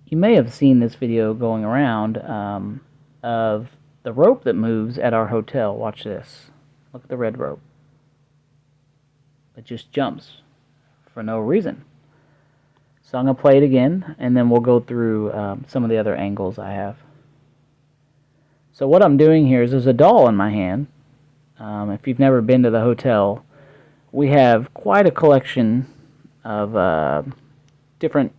You may have seen this video going around of the rope that moves at our hotel. Watch this. Look at the red rope. It just jumps for no reason. So I'm going to play it again, and then we'll go through some of the other angles I have. So what I'm doing here is there's a doll in my hand. If you've never been to the hotel, we have quite a collection of different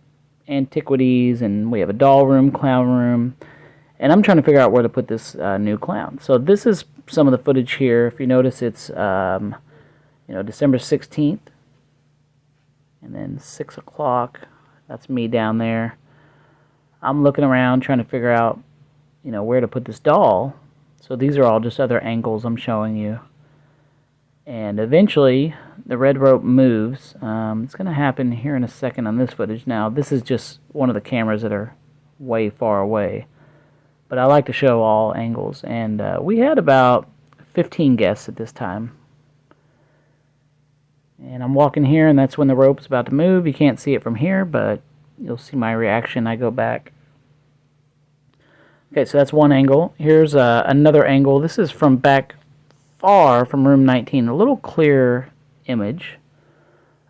antiquities, and we have a doll room, clown room, and I'm trying to figure out where to put this new clown. So this is some of the footage here. If you notice, it's December 16th, and then 6 o'clock. That's me down there. I'm looking around trying to figure out where to put this doll. So these are all just other angles I'm showing you. And eventually, the red rope moves. It's going to happen here in a second on this footage. Now, this is just one of the cameras that are way far away. But I like to show all angles. And we had about 15 guests at this time. And I'm walking here, and that's when the rope's about to move. You can't see it from here, but you'll see my reaction. I go back. Okay, so that's one angle. Here's another angle. This is from back far from room 19, a little clearer image.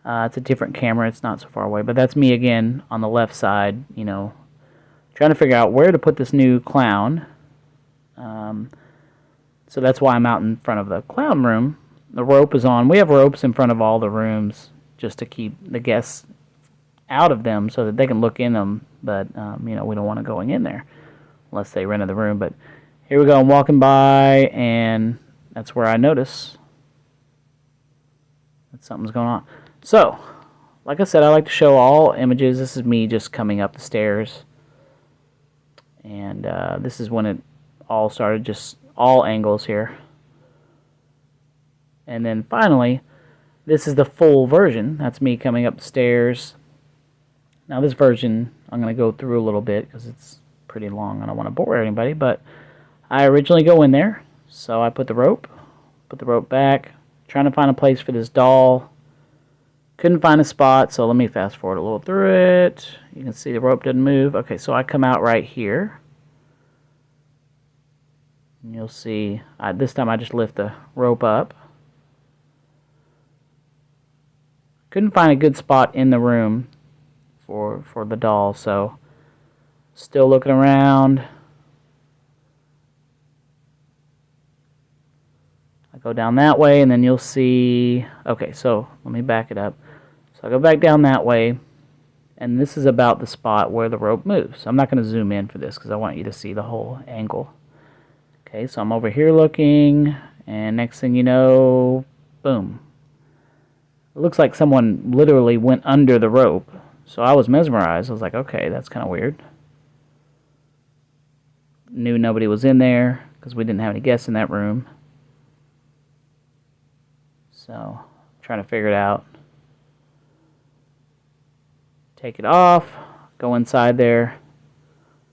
It's a different camera, it's not so far away, but that's me again on the left side, trying to figure out where to put this new clown. So that's why I'm out in front of the clown room. The rope is on. We have ropes in front of all the rooms just to keep the guests out of them so that they can look in them, but we don't want to go in there unless they rented the room. But here we go, I'm walking by, and that's where I notice that something's going on. So, like I said, I like to show all images. This is me just coming up the stairs. And this is when it all started, just all angles here. And then finally, this is the full version. That's me coming up the stairs. Now this version, I'm going to go through a little bit because it's pretty long. I don't want to bore anybody, but I originally go in there. So I put the rope back, trying to find a place for this doll. Couldn't find a spot, so let me fast forward a little through it. You can see the rope didn't move. Okay, so I come out right here. And you'll see, this time I just lift the rope up. Couldn't find a good spot in the room for the doll, so still looking around. Go down that way, and then you'll see, okay, so let me back it up. So I go back down that way, and this is about the spot where the rope moves. I'm not going to zoom in for this because I want you to see the whole angle. Okay, so I'm over here looking, and next thing you know, boom. It looks like someone literally went under the rope, so I was mesmerized. I was like, okay, that's kind of weird. Knew nobody was in there because we didn't have any guests in that room. So, trying to figure it out. Take it off, go inside there,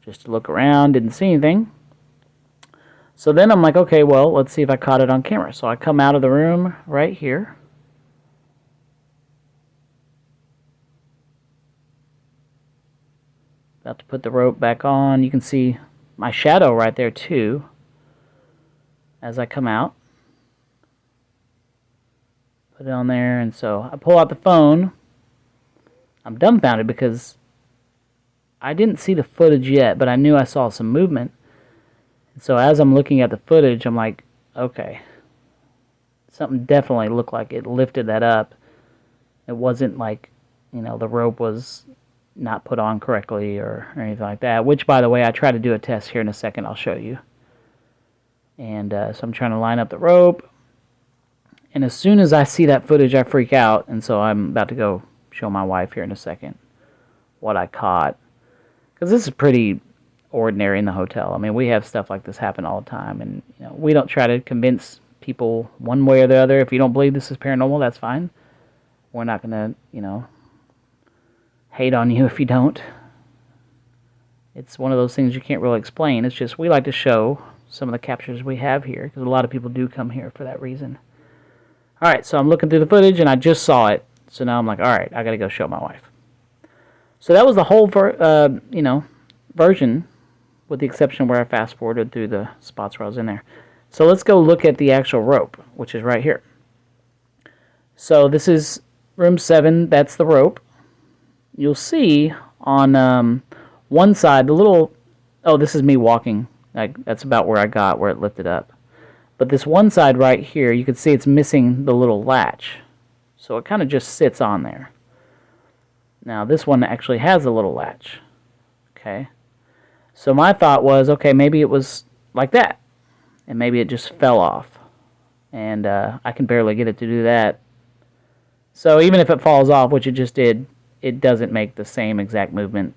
just to look around, didn't see anything. So then I'm like, okay, well, let's see if I caught it on camera. So I come out of the room right here. About to put the rope back on. You can see my shadow right there too, as I come out. Put it on there, and so I pull out the phone. I'm dumbfounded because I didn't see the footage yet, but I knew I saw some movement. And so as I'm looking at the footage, I'm like, okay, something definitely looked like it lifted that up. It wasn't like, the rope was not put on correctly or anything like that, which, by the way, I try to do a test here in a second. I'll show you. And so I'm trying to line up the rope. And as soon as I see that footage, I freak out, and so I'm about to go show my wife here in a second what I caught. Because this is pretty ordinary in the hotel. I mean, we have stuff like this happen all the time, and we don't try to convince people one way or the other. If you don't believe this is paranormal, that's fine. We're not going to, hate on you if you don't. It's one of those things you can't really explain. It's just we like to show some of the captures we have here, because a lot of people do come here for that reason. Alright, so I'm looking through the footage, and I just saw it. So now I'm like, alright, I gotta go show my wife. So that was the whole, version, with the exception where I fast forwarded through the spots where I was in there. So let's go look at the actual rope, which is right here. So this is room 7. That's the rope. You'll see on one side, the little... Oh, this is me walking. That's about where I got, where it lifted up. But this one side right here, you can see it's missing the little latch. So it kind of just sits on there. Now this one actually has a little latch. Okay. So my thought was, okay, maybe it was like that. And maybe it just fell off. And I can barely get it to do that. So even if it falls off, which it just did, it doesn't make the same exact movement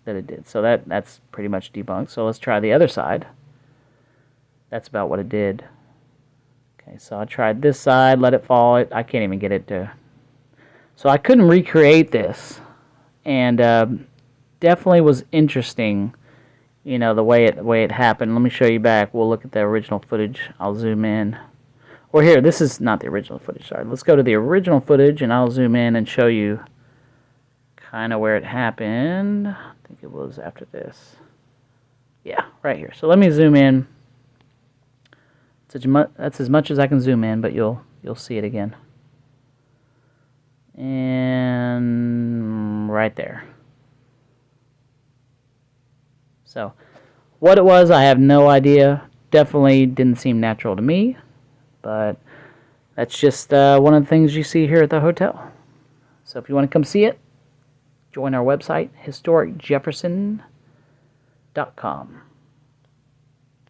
that it did. So that's pretty much debunked. So let's try the other side. That's about what it did. Okay, so I tried this side, let it fall. I can't even get it to... So I couldn't recreate this. And definitely was interesting, you know, the way it happened. Let me show you back. We'll look at the original footage. I'll zoom in. Or here, this is not the original footage, sorry. Let's go to the original footage, and I'll zoom in and show you kind of where it happened. I think it was after this. Yeah, right here. So let me zoom in. That's as much as I can zoom in, but you'll see it again. And right there. So what it was, I have no idea. Definitely didn't seem natural to me, but that's just one of the things you see here at the hotel. So if you want to come see it, join our website, historicjefferson.com.